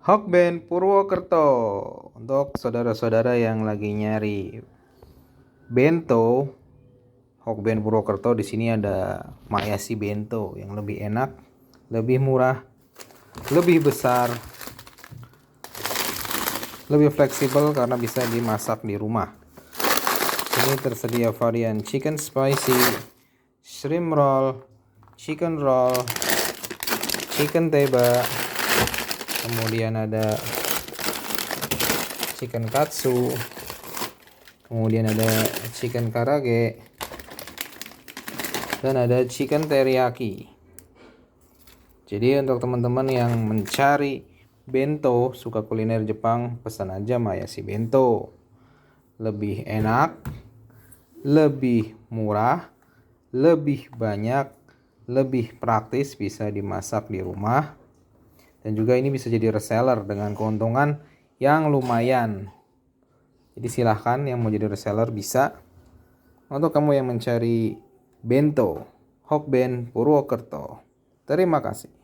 Hokben Purwokerto. Untuk saudara-saudara yang lagi nyari bento, Hokben Purwokerto di sini ada Mayasi Bento yang lebih enak, lebih murah, lebih besar, lebih fleksibel karena bisa dimasak di rumah. Ini tersedia varian chicken spicy, shrimp roll, chicken roll, chicken teba, kemudian ada chicken katsu, kemudian ada chicken karage, dan ada chicken teriyaki. Jadi untuk teman-teman yang mencari bento, suka kuliner Jepang, pesan aja Mayasi Bento. Lebih enak, lebih murah, lebih banyak, lebih praktis, bisa dimasak di rumah. Dan juga ini bisa jadi reseller dengan keuntungan yang lumayan. Jadi silahkan yang mau jadi reseller bisa. Untuk kamu yang mencari bento, Hokben Purwokerto. Terima kasih.